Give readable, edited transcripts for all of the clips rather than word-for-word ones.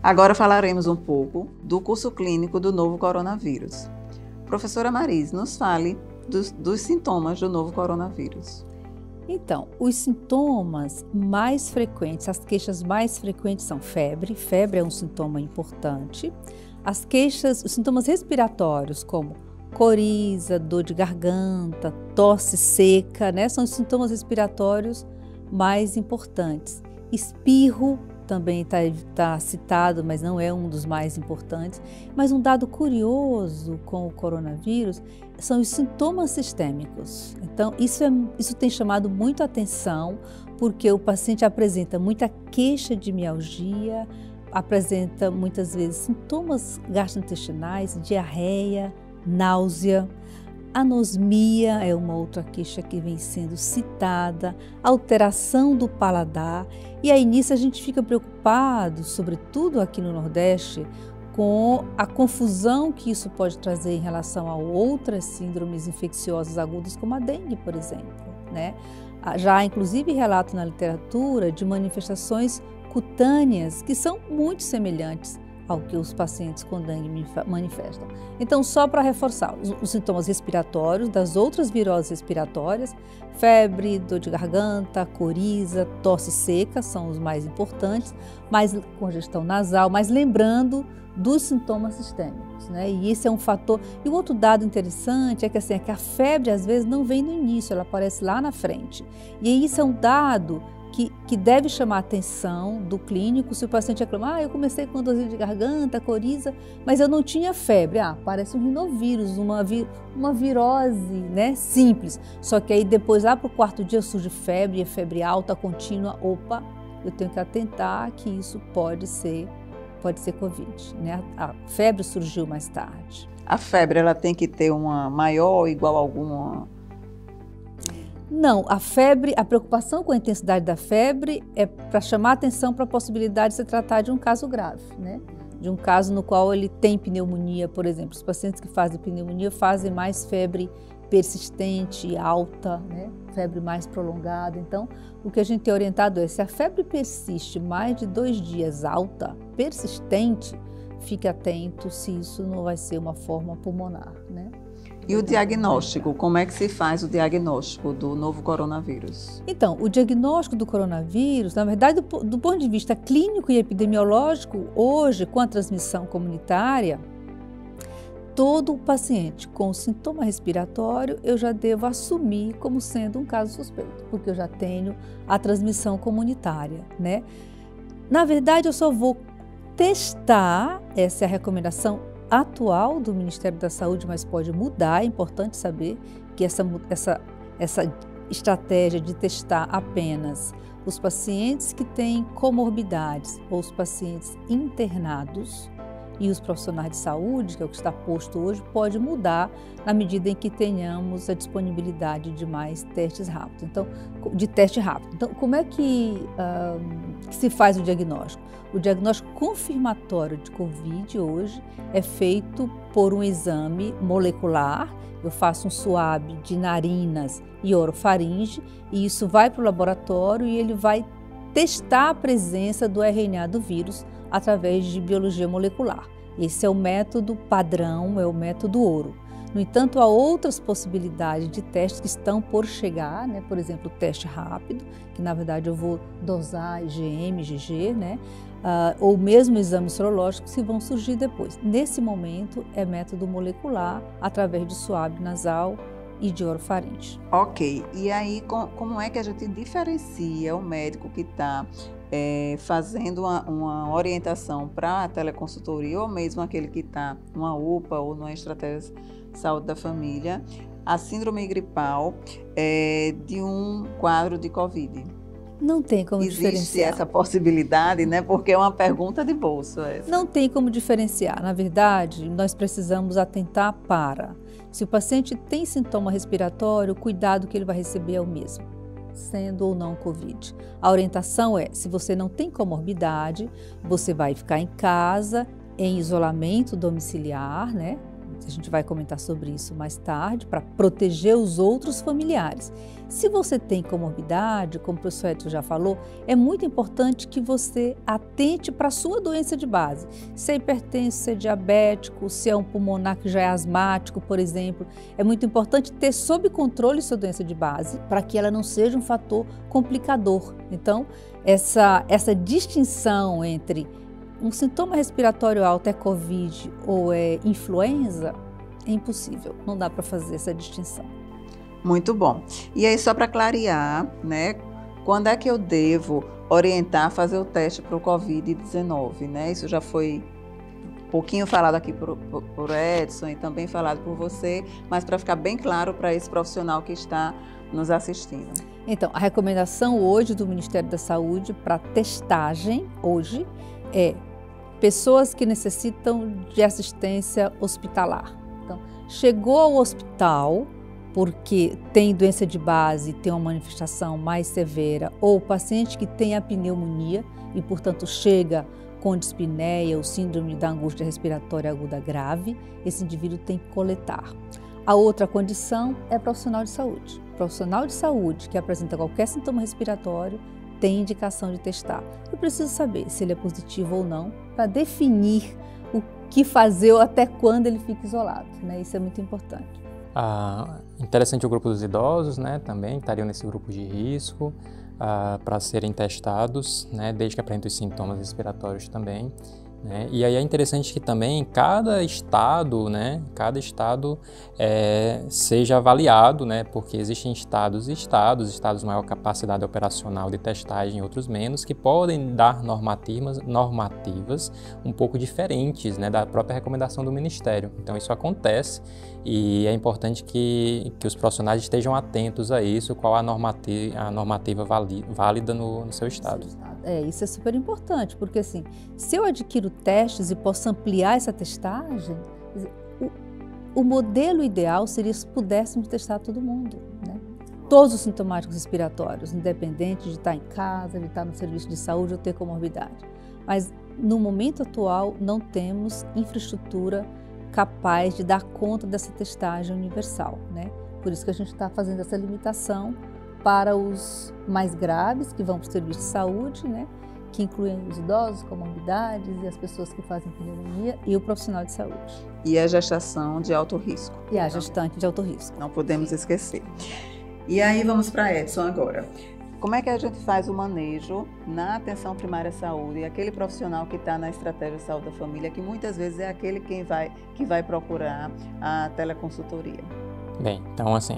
Agora falaremos um pouco do curso clínico do novo coronavírus. Professora Marise, nos fale dos sintomas do novo coronavírus. Então, os sintomas mais frequentes, as queixas mais frequentes são febre. Febre é um sintoma importante. As queixas, os sintomas respiratórios, como coriza, dor de garganta, tosse seca, né? São os sintomas respiratórios mais importantes. Espirro também está citado, mas não é um dos mais importantes. Mas um dado curioso com o coronavírus são os sintomas sistêmicos. Então, isso tem chamado muito a atenção, porque o paciente apresenta muita queixa de mialgia, apresenta muitas vezes sintomas gastrointestinais, diarreia, náusea. Anosmia é uma outra queixa que vem sendo citada, alteração do paladar, e aí nisso a gente fica preocupado, sobretudo aqui no Nordeste, com a confusão que isso pode trazer em relação a outras síndromes infecciosas agudas, como a dengue, por exemplo, né? Já há inclusive relato na literatura de manifestações cutâneas que são muito semelhantes ao que os pacientes com dengue manifestam. Então, só para reforçar, os sintomas respiratórios das outras viroses respiratórias, febre, dor de garganta, coriza, tosse seca são os mais importantes, mais congestão nasal, mas lembrando dos sintomas sistêmicos, né? E esse é um fator. E o outro dado interessante é que, assim, é que a febre às vezes não vem no início, ela aparece lá na frente. E isso é um dado que deve chamar a atenção do clínico se o paciente reclama, eu comecei com dorzinha de garganta, coriza, mas eu não tinha febre. Parece um rinovírus, uma virose, né, simples. Só que aí depois, lá para o quarto dia, surge febre, febre alta, contínua. Opa, eu tenho que atentar que isso pode ser Covid, né? A febre surgiu mais tarde. A febre, ela tem que ter uma maior ou igual a alguma? Não, a febre, a preocupação com a intensidade da febre é para chamar a atenção para a possibilidade de se tratar de um caso grave, né? De um caso no qual ele tem pneumonia, por exemplo. Os pacientes que fazem pneumonia fazem mais febre persistente, alta, né? Febre mais prolongada. Então, o que a gente tem orientado é, se a febre persiste mais de 2 dias alta, persistente, fique atento se isso não vai ser uma forma pulmonar, né? E o diagnóstico, como é que se faz o diagnóstico do novo coronavírus? Então, o diagnóstico do coronavírus, na verdade, do ponto de vista clínico e epidemiológico, hoje, com a transmissão comunitária, todo paciente com sintoma respiratório eu já devo assumir como sendo um caso suspeito, porque eu já tenho a transmissão comunitária, né? Na verdade, eu só vou testar, essa é a recomendação atual do Ministério da Saúde, mas pode mudar. É importante saber que essa estratégia de testar apenas os pacientes que têm comorbidades ou os pacientes internados e os profissionais de saúde, que é o que está posto hoje, pode mudar na medida em que tenhamos a disponibilidade de mais testes rápidos. Então, de teste rápido. Então, como é que se faz o diagnóstico? O diagnóstico confirmatório de Covid hoje é feito por um exame molecular. Eu faço um swab de narinas e orofaringe e isso vai para o laboratório e ele vai testar a presença do RNA do vírus através de biologia molecular. Esse é o método padrão, é o método ouro. No entanto, há outras possibilidades de testes que estão por chegar, né? Por exemplo, o teste rápido, que na verdade eu vou dosar IgM, IgG, né? Ou mesmo exames sorológicos que vão surgir depois. Nesse momento, é método molecular, através de swab nasal e de orofaringe. Ok, e aí como é que a gente diferencia o médico que está fazendo uma orientação para a teleconsultoria ou mesmo aquele que está numa UPA ou numa estratégia de saúde da família, a síndrome gripal de um quadro de Covid? Não tem como diferenciar. Existe essa possibilidade, né? Porque é uma pergunta de bolso essa. Não tem como diferenciar. Na verdade, nós precisamos atentar para. Se o paciente tem sintoma respiratório, o cuidado que ele vai receber é o mesmo, sendo ou não Covid. A orientação é, se você não tem comorbidade, você vai ficar em casa, em isolamento domiciliar, né? A gente vai comentar sobre isso mais tarde, para proteger os outros familiares. Se você tem comorbidade, como o professor Edson já falou, é muito importante que você atente para a sua doença de base. Se é hipertenso, se é diabético, se é um pulmonar que já é asmático, por exemplo, é muito importante ter sob controle sua doença de base, para que ela não seja um fator complicador. Então, essa distinção entre um sintoma respiratório alto é Covid ou é influenza, é impossível, não dá para fazer essa distinção. Muito bom. E aí, só para clarear, né, quando é que eu devo orientar a fazer o teste para o Covid-19, né? Isso já foi um pouquinho falado aqui por Edson e também falado por você, mas para ficar bem claro para esse profissional que está nos assistindo. Então, a recomendação hoje do Ministério da Saúde para testagem hoje é pessoas que necessitam de assistência hospitalar. Então, chegou ao hospital porque tem doença de base, tem uma manifestação mais severa, ou o paciente que tem a pneumonia e, portanto, chega com dispneia ou síndrome da angústia respiratória aguda grave, esse indivíduo tem que coletar. A outra condição é profissional de saúde. Profissional de saúde que apresenta qualquer sintoma respiratório tem indicação de testar. Eu preciso saber se ele é positivo ou não para definir o que fazer ou até quando ele fica isolado, né? Isso é muito importante. Interessante o grupo dos idosos, né? Também estariam nesse grupo de risco para serem testados, né? Desde que apresentem os sintomas respiratórios também. Né? E aí é interessante que também cada estado, né, seja avaliado, né, porque existem estados maior capacidade operacional de testagem e outros menos, que podem dar normativas um pouco diferentes, né, da própria recomendação do Ministério. Então isso acontece e é importante que os profissionais estejam atentos a isso, qual a normativa válida no seu estado. Isso é super importante, porque assim, se eu adquiro testes e posso ampliar essa testagem, o modelo ideal seria se pudéssemos testar todo mundo, né? Todos os sintomáticos respiratórios, independente de estar em casa, de estar no serviço de saúde ou ter comorbidade. Mas no momento atual não temos infraestrutura capaz de dar conta dessa testagem universal, né? Por isso que a gente está fazendo essa limitação para os mais graves, que vão para o serviço de saúde, né? Que incluem os idosos, comorbidades e as pessoas que fazem pneumonia e o profissional de saúde. E a gestação de alto risco. E a gestante de alto risco. Não podemos esquecer. E aí vamos para Edson agora. Como é que a gente faz o manejo na atenção primária à saúde e aquele profissional que está na estratégia de saúde da família, que muitas vezes é aquele que vai procurar a teleconsultoria? Bem, então assim,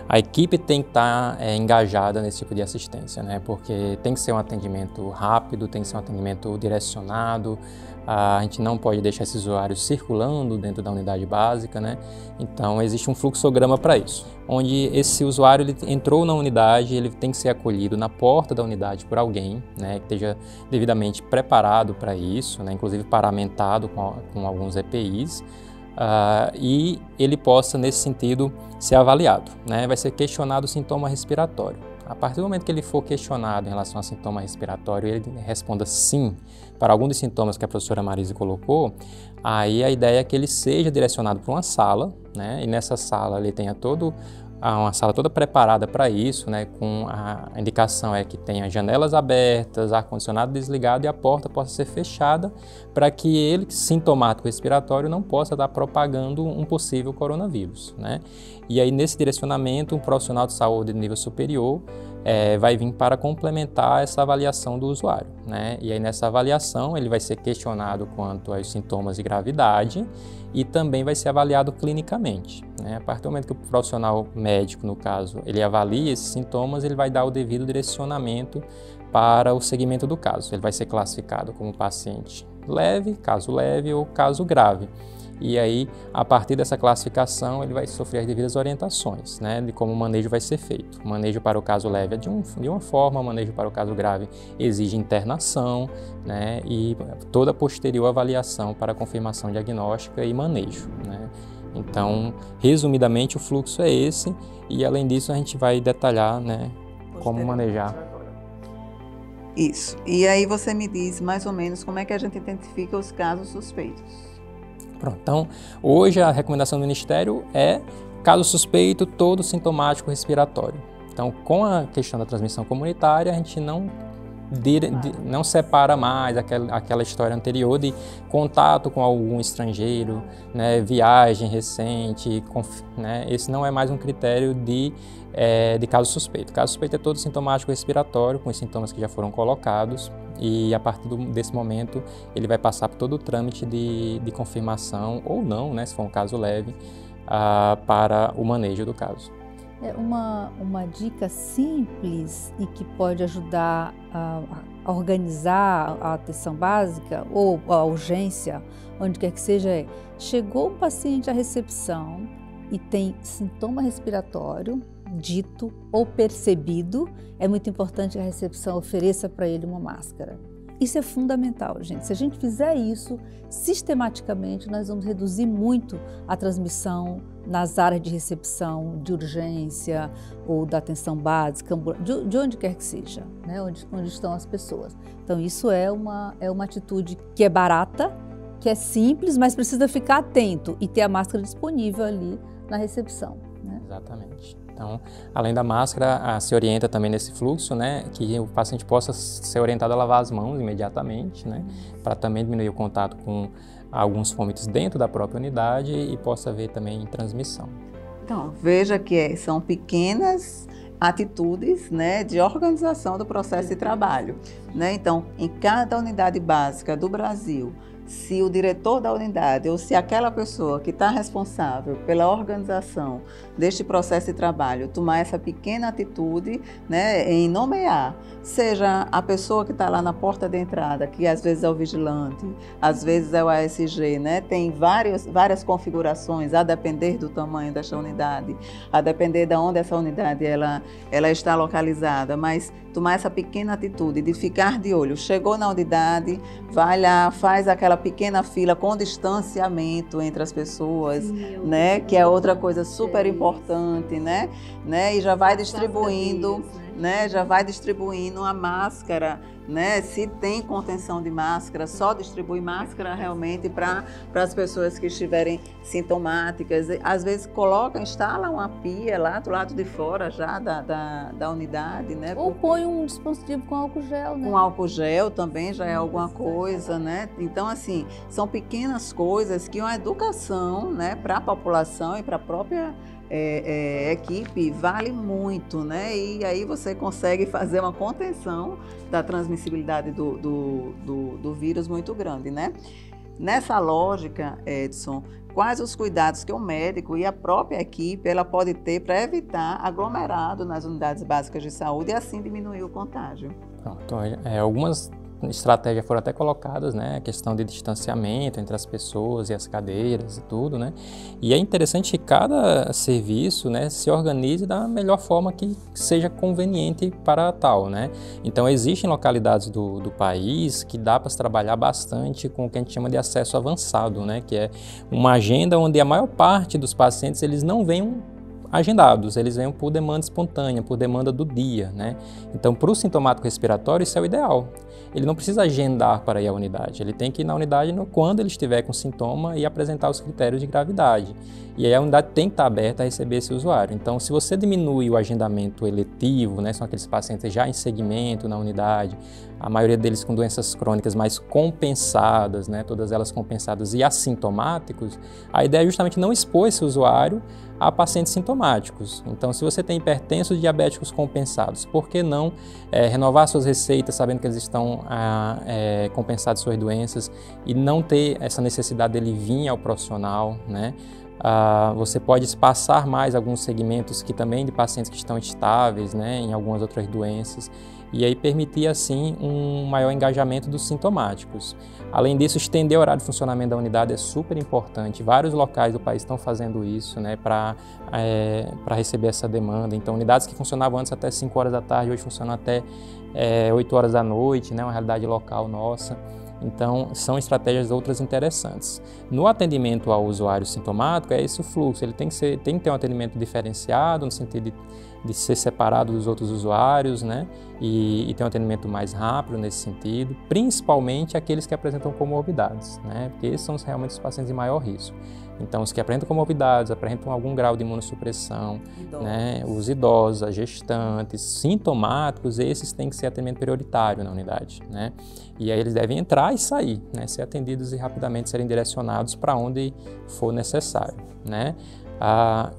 a equipe tem que estar engajada nesse tipo de assistência, né? Porque tem que ser um atendimento rápido, tem que ser um atendimento direcionado, a gente não pode deixar esses usuários circulando dentro da unidade básica, né? Então existe um fluxograma para isso, onde esse usuário ele entrou na unidade, ele tem que ser acolhido na porta da unidade por alguém, né? Que esteja devidamente preparado para isso, né? Inclusive paramentado com alguns EPIs. E ele possa, nesse sentido, ser avaliado, né? Vai ser questionado o sintoma respiratório. A partir do momento que ele for questionado em relação ao sintoma respiratório e ele responda sim para algum dos sintomas que a professora Marise colocou, aí a ideia é que ele seja direcionado para uma sala, né? E nessa sala ele tenha uma sala toda preparada para isso, né? Com a indicação é que tenha janelas abertas, ar-condicionado desligado e a porta possa ser fechada para que ele, sintomático respiratório, não possa estar propagando um possível coronavírus, né? E aí nesse direcionamento, um profissional de saúde de nível superior vai vir para complementar essa avaliação do usuário, né? E aí nessa avaliação ele vai ser questionado quanto aos sintomas de gravidade e também vai ser avaliado clinicamente, né? A partir do momento que o profissional médico, no caso, ele avalia esses sintomas, ele vai dar o devido direcionamento para o segmento do caso. Ele vai ser classificado como paciente leve, caso leve ou caso grave. E aí, a partir dessa classificação, ele vai sofrer as devidas orientações, né, de como o manejo vai ser feito. O manejo para o caso leve é de uma forma, o manejo para o caso grave exige internação, né, e toda a posterior avaliação para confirmação diagnóstica e manejo, né. Então, resumidamente, o fluxo é esse e, além disso, a gente vai detalhar, né, como manejar. Isso. E aí você me diz mais ou menos como é que a gente identifica os casos suspeitos. Pronto, então, hoje a recomendação do Ministério é caso suspeito, todo sintomático respiratório. Então, com a questão da transmissão comunitária, a gente não separa mais aquela história anterior de contato com algum estrangeiro, né, viagem recente, né, esse não é mais um critério de caso suspeito. Caso suspeito é todo sintomático respiratório, com os sintomas que já foram colocados, e a partir desse momento ele vai passar por todo o trâmite de confirmação, ou não, né, se for um caso leve, para o manejo do caso. Uma dica simples e que pode ajudar a organizar a atenção básica ou a urgência, onde quer que seja, chegou um paciente à recepção e tem sintoma respiratório dito ou percebido, é muito importante que a recepção ofereça para ele uma máscara. Isso é fundamental, gente. Se a gente fizer isso sistematicamente, nós vamos reduzir muito a transmissão nas áreas de recepção, de urgência ou da atenção básica, de onde quer que seja, né? onde estão as pessoas. Então, isso é uma atitude que é barata, que é simples, mas precisa ficar atento e ter a máscara disponível ali na recepção. Né? Exatamente. Então, além da máscara, se orienta também nesse fluxo, né, que o paciente possa ser orientado a lavar as mãos imediatamente, né, para também diminuir o contato com alguns vômitos dentro da própria unidade e possa haver também transmissão. Então, veja que são pequenas atitudes, né, de organização do processo de trabalho, né? Então, em cada unidade básica do Brasil, se o diretor da unidade ou se aquela pessoa que está responsável pela organização deste processo de trabalho tomar essa pequena atitude, né, em nomear, seja a pessoa que está lá na porta de entrada, que às vezes é o vigilante, às vezes é o ASG, né, tem várias configurações a depender do tamanho desta unidade, a depender de onde essa unidade ela está localizada, mas tomar essa pequena atitude de ficar de olho, chegou na unidade, vai lá, faz aquela pequena fila com distanciamento entre as pessoas, né? Que é outra coisa super importante, né? E já vai distribuindo, né? Já vai distribuindo a máscara, né? Se tem contenção de máscara, só distribui máscara realmente para as pessoas que estiverem sintomáticas. Às vezes instala uma pia lá do lado de fora já da unidade, né? Ou põe um dispositivo com álcool gel, né? Com álcool gel também já é alguma coisa, né? Então, assim, são pequenas coisas que uma educação, né, para a população e para a própria equipe vale muito, né? E aí você consegue fazer uma contenção da transmissibilidade do vírus muito grande, né? Nessa lógica, Edson, quais os cuidados que o médico e a própria equipe ela pode ter para evitar aglomerado nas unidades básicas de saúde e assim diminuir o contágio? Pronto, algumas estratégias foram até colocadas, né, a questão de distanciamento entre as pessoas e as cadeiras e tudo, né, e é interessante que cada serviço, né, se organize da melhor forma que seja conveniente para tal, né. Então existem localidades do país que dá para se trabalhar bastante com o que a gente chama de acesso avançado, né, que é uma agenda onde a maior parte dos pacientes eles não venham agendados, eles vêm por demanda espontânea, por demanda do dia, né? Então, para o sintomático respiratório, isso é o ideal. Ele não precisa agendar para ir à unidade, ele tem que ir na unidade quando ele estiver com sintoma e apresentar os critérios de gravidade. E aí a unidade tem que estar aberta a receber esse usuário. Então, se você diminui o agendamento eletivo, né, são aqueles pacientes já em segmento na unidade, a maioria deles com doenças crônicas mais compensadas, né, todas elas compensadas e assintomáticos, a ideia é justamente não expor esse usuário a pacientes sintomáticos. Então, se você tem hipertensos diabéticos compensados, por que não renovar suas receitas sabendo que eles estão compensados suas doenças e não ter essa necessidade dele vir ao profissional, né? Você pode espaçar mais alguns segmentos que também de pacientes que estão estáveis, né, em algumas outras doenças, e aí permitir assim um maior engajamento dos sintomáticos. Além disso, estender o horário de funcionamento da unidade é super importante. Vários locais do país estão fazendo isso, né, para receber essa demanda. Então, unidades que funcionavam antes até 5 horas da tarde, hoje funcionam até 8 horas da noite, né, uma realidade local nossa. Então, são estratégias outras interessantes. No atendimento ao usuário sintomático, é esse o fluxo. Ele tem que ter um atendimento diferenciado, no sentido de ser separado dos outros usuários, né? E ter um atendimento mais rápido nesse sentido, principalmente aqueles que apresentam comorbidades, né? Porque esses são realmente os pacientes de maior risco. Então, os que apresentam comorbidades, apresentam algum grau de imunossupressão, né? Os idosos, as gestantes, sintomáticos, esses têm que ser atendimento prioritário na unidade, né? E aí eles devem entrar e sair, né? Ser atendidos e rapidamente serem direcionados para onde for necessário, né?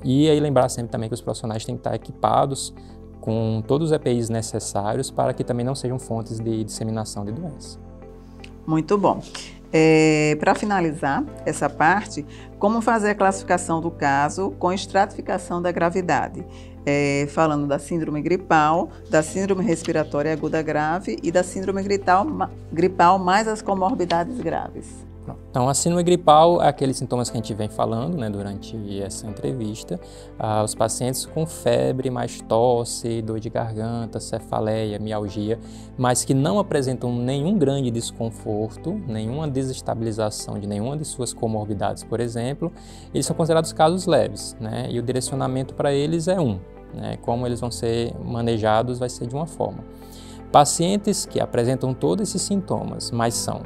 E aí lembrar sempre também que os profissionais têm que estar equipados com todos os EPIs necessários para que também não sejam fontes de disseminação de doença. Muito bom. Para finalizar essa parte, como fazer a classificação do caso com estratificação da gravidade? Falando da síndrome gripal, da síndrome respiratória aguda grave e da síndrome gripal mais as comorbidades graves. Então, a síndrome gripal é aqueles sintomas que a gente vem falando, né, durante essa entrevista. Os pacientes com febre, mais tosse, dor de garganta, cefaleia, mialgia, mas que não apresentam nenhum grande desconforto, nenhuma desestabilização de nenhuma de suas comorbidades, por exemplo, eles são considerados casos leves, né, e o direcionamento para eles é né, como eles vão ser manejados vai ser de uma forma. Pacientes que apresentam todos esses sintomas, mas são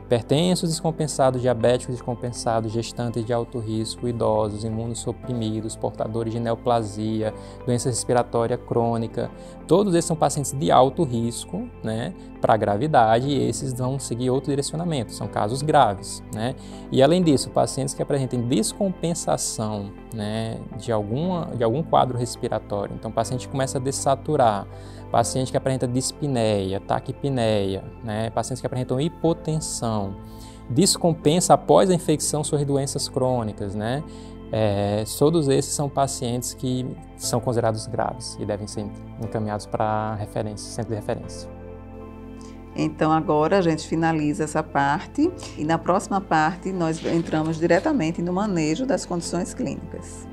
hipertensos descompensados, diabéticos descompensados, gestantes de alto risco, idosos, imunossuprimidos, portadores de neoplasia, doença respiratória crônica, todos esses são pacientes de alto risco, né, para gravidade, e esses vão seguir outro direcionamento, são casos graves, né? E além disso, pacientes que apresentem descompensação, né, de algum quadro respiratório, então o paciente começa a dessaturar, paciente que apresenta dispneia, taquipneia, né? Pacientes que apresentam hipotensão, descompensa após a infecção suas doenças crônicas, né? Todos esses são pacientes que são considerados graves e devem ser encaminhados para centro de referência. Então agora a gente finaliza essa parte e na próxima parte nós entramos diretamente no manejo das condições clínicas.